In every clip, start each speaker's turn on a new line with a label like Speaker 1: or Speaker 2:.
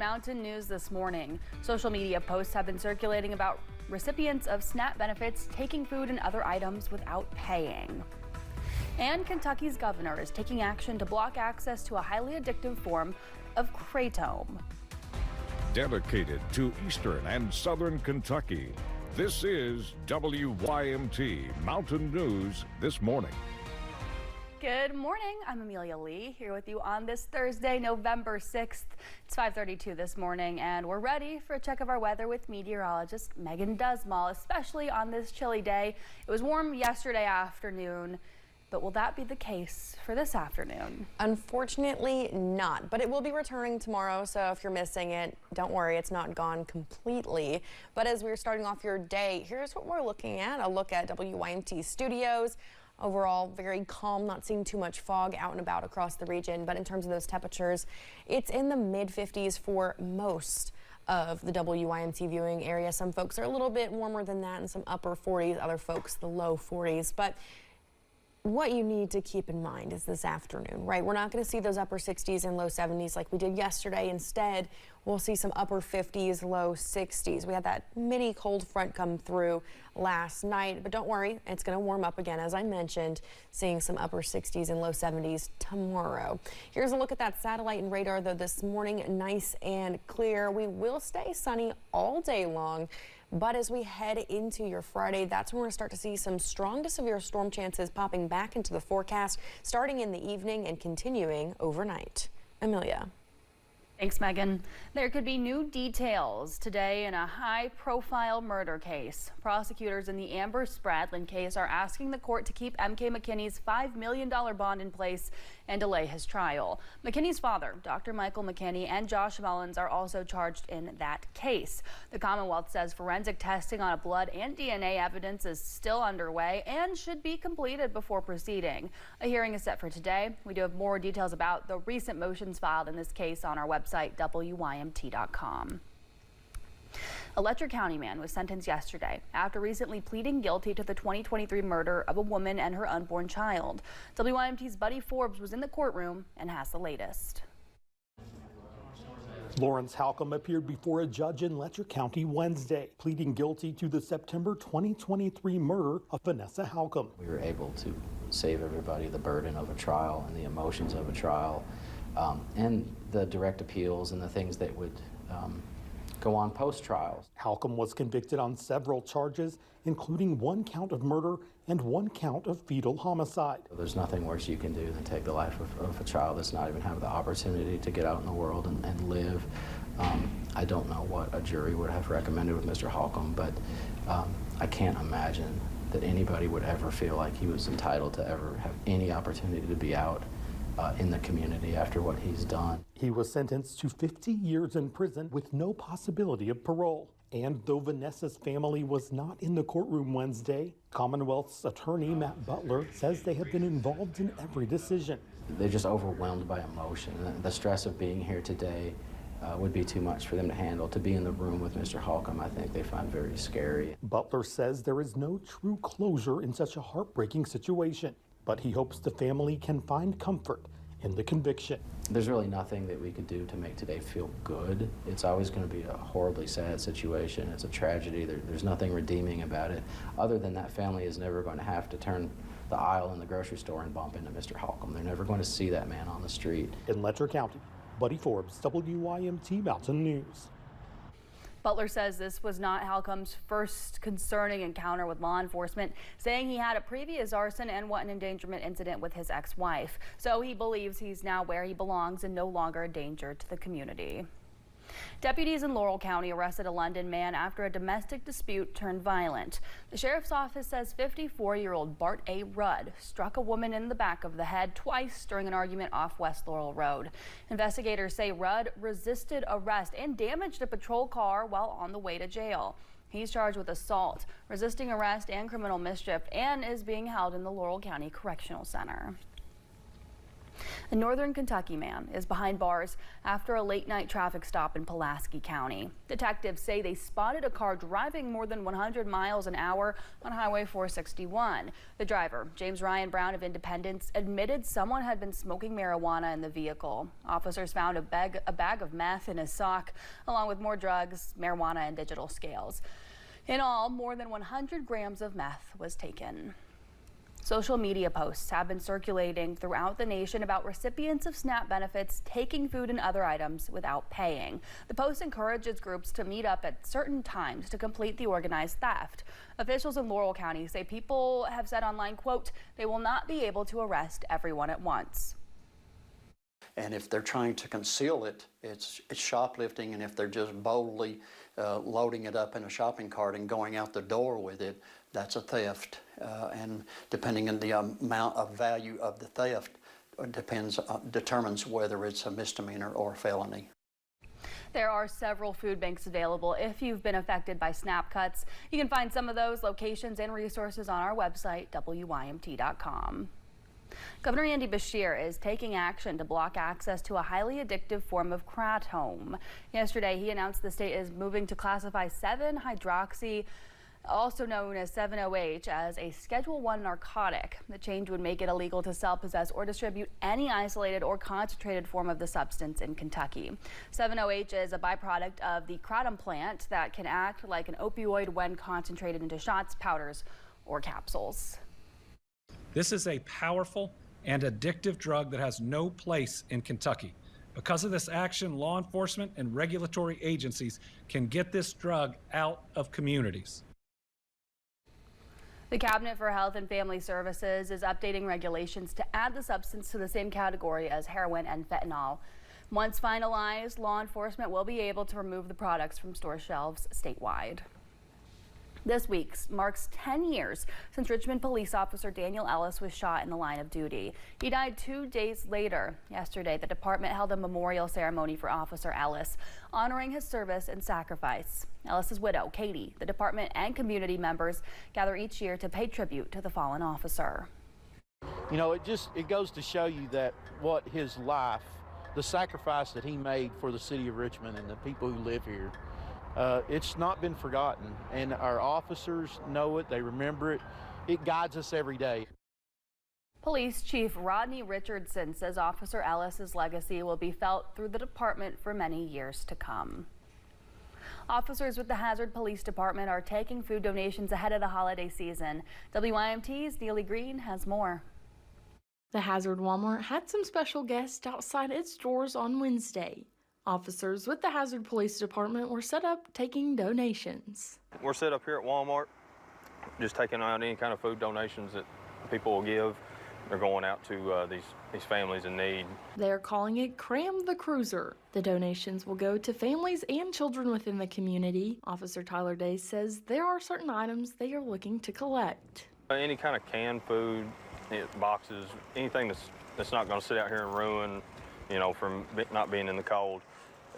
Speaker 1: Mountain news this morning. Social media posts have been circulating about recipients of SNAP benefits taking food and other items without paying. And Kentucky's governor is taking action to block access to a highly addictive form of Kratom.
Speaker 2: Dedicated to Eastern and Southern Kentucky, this is WYMT Mountain News this morning.
Speaker 1: Good morning. I'm Amelia Lee here with you on this Thursday, November 6th. It's 5:32 this morning, and we're ready for a check of our weather with meteorologist Megan Dusmal, especially on this chilly day. It was warm yesterday afternoon, but will that be the case for this afternoon?
Speaker 3: Unfortunately not, but it will be returning tomorrow, so if you're missing it, don't worry, it's not gone completely. But as we're starting off your day, here's what we're looking at. A look at WYMT studios. Overall, very calm, not seeing too much fog out and about across the region. But in terms of those temperatures, it's in the mid-50s for most of the WYMT viewing area. Some folks are a little bit warmer than that, and some upper 40s, other folks the low 40s. But what you need to keep in mind is this afternoon, right? We're not going to see those upper 60s and low 70s like we did yesterday. Instead, we'll see some upper 50s, low 60s. We had that mini cold front come through last night, but don't worry, it's going to warm up again, as I mentioned, seeing some upper 60s and low 70s tomorrow. Here's a look at that satellite and radar, though, this morning, nice and clear. We will stay sunny all day long. But as we head into your Friday, that's when we're going to start to see some strong to severe storm chances popping back into the forecast, starting in the evening and continuing overnight. Amelia.
Speaker 1: Thanks, Megan. There could be new details today in a high-profile murder case. Prosecutors in the Amber Spradlin case are asking the court to keep M.K. McKinney's $5 million bond in place and delay his trial. McKinney's father, Dr. Michael McKinney, and Josh Mullins are also charged in that case. The Commonwealth says forensic testing on blood and DNA evidence is still underway and should be completed before proceeding. A hearing is set for today. We do have more details about the recent motions filed in this case on our website, WYMT.com. A Letcher County man was sentenced yesterday after recently pleading guilty to the 2023 murder of a woman and her unborn child. WYMT's Buddy Forbes was in the courtroom and has the latest.
Speaker 4: Lawrence Halcomb appeared before a judge in Letcher County Wednesday, pleading guilty to the September 2023 murder of Vanessa Halcomb.
Speaker 5: We were able to save everybody the burden of a trial and the emotions of a trial, and the direct appeals and the things that would go on post-trials.
Speaker 4: Halcomb was convicted on several charges, including 1 count of murder and 1 count of fetal homicide.
Speaker 5: There's nothing worse you can do than take the life of a child that's not even have the opportunity to get out in the world and live. I don't know what a jury would have recommended with Mr. Halcomb, but I can't imagine that anybody would ever feel like he was entitled to ever have any opportunity to be out in the community after what he's done.
Speaker 4: He was sentenced to 50 years in prison with no possibility of parole. And though Vanessa's family was not in the courtroom Wednesday, Commonwealth's attorney Matt Butler says they have been involved in every decision.
Speaker 5: They're just overwhelmed by emotion. The stress of being here today would be too much for them to handle. To be in the room with Mr. Halcomb, I think they find very scary.
Speaker 4: Butler says there is no true closure in such a heartbreaking situation, but he hopes the family can find comfort in the conviction.
Speaker 5: There's really nothing that we could do to make today feel good. It's always going to be a horribly sad situation. It's a tragedy. There's nothing redeeming about it, other than that family is never going to have to turn the aisle in the grocery store and bump into Mr. Halcomb. They're never going to see that man on the street.
Speaker 4: In Letcher County, Buddy Forbes, WYMT Mountain News.
Speaker 1: Butler says this was not Halcomb's first concerning encounter with law enforcement, saying he had a previous arson and wanton endangerment incident with his ex-wife. So he believes he's now where he belongs and no longer a danger to the community. Deputies in Laurel County arrested a London man after a domestic dispute turned violent. The sheriff's office says 54-year-old Bart A. Rudd struck a woman in the back of the head twice during an argument off West Laurel Road. Investigators say Rudd resisted arrest and damaged a patrol car while on the way to jail. He's charged with assault, resisting arrest, and criminal mischief, and is being held in the Laurel County Correctional Center. A northern Kentucky man is behind bars after a late-night traffic stop in Pulaski County. Detectives say they spotted a car driving more than 100 miles an hour on Highway 461. The driver, James Ryan Brown of Independence, admitted someone had been smoking marijuana in the vehicle. Officers found a bag of meth in his sock, along with more drugs, marijuana, and digital scales. In all, more than 100 grams of meth was taken. Social media posts have been circulating throughout the nation about recipients of SNAP benefits taking food and other items without paying. The post encourages groups to meet up at certain times to complete the organized theft. Officials in Laurel County say people have said online, quote, they will not be able to arrest everyone at once.
Speaker 6: And if they're trying to conceal it, it's shoplifting. And if they're just boldly loading it up in a shopping cart and going out the door with it, that's a theft. And depending on the amount of value of the theft, determines whether it's a misdemeanor or a felony.
Speaker 1: There are several food banks available if you've been affected by SNAP cuts. You can find some of those locations and resources on our website, WYMT.com. Governor Andy Beshear is taking action to block access to a highly addictive form of Kratom. Yesterday, he announced the state is moving to classify 7-hydroxy, also known as 7-OH, as a Schedule I narcotic. The change would make it illegal to sell, possess, or distribute any isolated or concentrated form of the substance in Kentucky. 7-OH is a byproduct of the Kratom plant that can act like an opioid when concentrated into shots, powders, or capsules.
Speaker 7: This is a powerful and addictive drug that has no place in Kentucky. Because of this action, law enforcement and regulatory agencies can get this drug out of communities.
Speaker 1: The Cabinet for Health and Family Services is updating regulations to add the substance to the same category as heroin and fentanyl. Once finalized, law enforcement will be able to remove the products from store shelves statewide. This week marks 10 years since Richmond police officer Daniel Ellis was shot in the line of duty. He died 2 days later. Yesterday, the department held a memorial ceremony for Officer Ellis, honoring his service and sacrifice. Ellis's widow, Katie, the department and community members gather each year to pay tribute to the fallen officer.
Speaker 8: You know, it goes to show you that what his life, the sacrifice that he made for the city of Richmond and the people who live here, it's not been forgotten, and our officers know it, they remember it. It guides us every day.
Speaker 1: Police Chief Rodney Richardson says Officer Ellis's legacy will be felt through the department for many years to come. Officers with the Hazard Police Department are taking food donations ahead of the holiday season. WYMT's Neely Green has more.
Speaker 9: The Hazard Walmart had some special guests outside its doors on Wednesday. Officers with the Hazard Police Department were set up taking donations.
Speaker 10: We're set up here at Walmart, just taking out any kind of food donations that people will give. They're going out to these families in need.
Speaker 9: They're calling it Cram the Cruiser. The donations will go to families and children within the community. Officer Tyler Day says there are certain items they are looking to collect.
Speaker 10: Any kind of canned food, boxes, anything that's not going to sit out here and ruin, you know, from not being in the cold,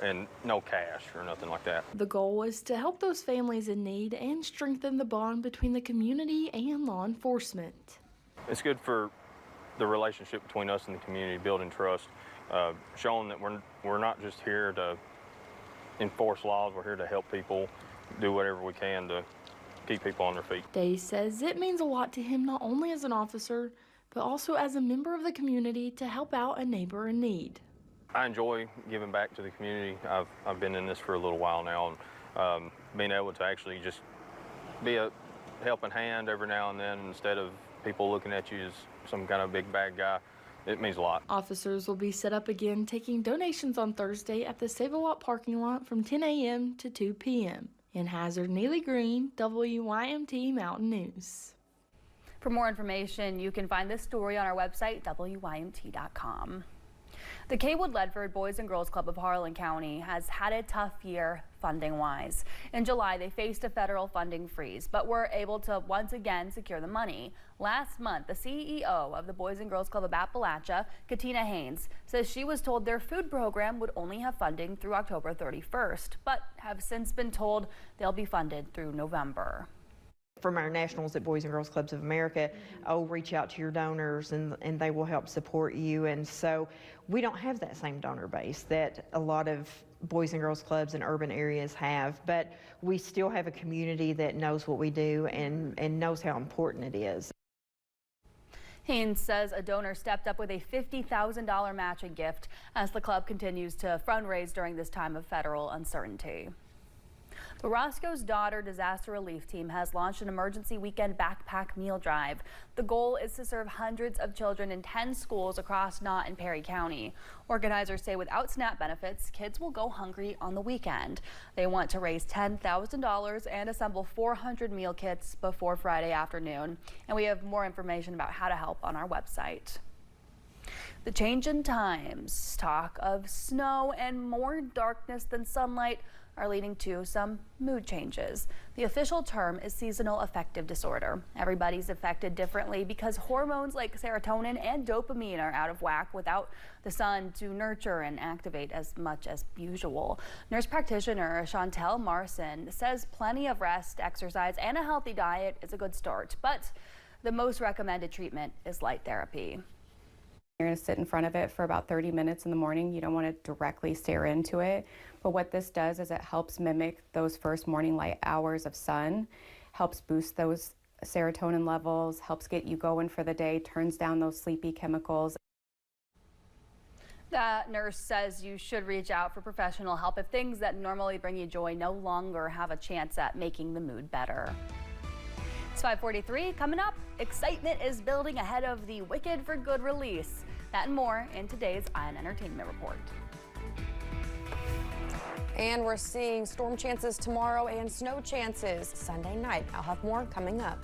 Speaker 10: and no cash or nothing like that.
Speaker 9: The goal is to help those families in need and strengthen the bond between the community and law enforcement.
Speaker 10: It's good for the relationship between us and the community, building trust, showing that we're not just here to enforce laws, we're here to help people, do whatever we can to keep people on their feet.
Speaker 9: Day says it means a lot to him not only as an officer, but also as a member of the community to help out a neighbor in need.
Speaker 10: I enjoy giving back to the community. I've been in this for a little while now, and being able to actually just be a helping hand every now and then instead of people looking at you as some kind of big bad guy, it means a lot.
Speaker 9: Officers will be set up again taking donations on Thursday at the Save-A-Lot parking lot from 10 a.m. to 2 p.m. In Hazard, Neely Green, WYMT Mountain News.
Speaker 1: For more information, you can find this story on our website, WYMT.com. The Kaywood-Ledford Boys and Girls Club of Harlan County has had a tough year funding-wise. In July, they faced a federal funding freeze, but were able to once again secure the money. Last month, the CEO of the Boys and Girls Club of Appalachia, Katina Haynes, says she was told their food program would only have funding through October 31st, but have since been told they'll be funded through November.
Speaker 11: from our nationals at Boys and Girls Clubs of America, oh, reach out to your donors and they will help support you. And so we don't have that same donor base that a lot of Boys and Girls Clubs in urban areas have, but we still have a community that knows what we do and knows how important it is.
Speaker 1: Haynes says a donor stepped up with a $50,000 matching gift as the club continues to fundraise during this time of federal uncertainty. The Roscoe's Daughter Disaster Relief Team has launched an emergency weekend backpack meal drive. The goal is to serve hundreds of children in 10 schools across Knott and Perry County. Organizers say without SNAP benefits, kids will go hungry on the weekend. They want to raise $10,000 and assemble 400 meal kits before Friday afternoon. And we have more information about how to help on our website. The change in times, talk of snow and more darkness than sunlight are leading to some mood changes. The official term is seasonal affective disorder. Everybody's affected differently because hormones like serotonin and dopamine are out of whack without the sun to nurture and activate as much as usual. Nurse practitioner Chantel Marson says plenty of rest, exercise, and a healthy diet is a good start, but the most recommended treatment is light therapy.
Speaker 12: You're going to sit in front of it for about 30 minutes in the morning. You don't want to directly stare into it. But what this does is it helps mimic those first morning light hours of sun, helps boost those serotonin levels, helps get you going for the day, turns down those sleepy chemicals.
Speaker 1: That nurse says you should reach out for professional help if things that normally bring you joy no longer have a chance at making the mood better. It's 5:43 coming up. Excitement is building ahead of the Wicked for Good release. That and more in today's ION Entertainment Report.
Speaker 3: And we're seeing storm chances tomorrow and snow chances Sunday night. I'll have more coming up.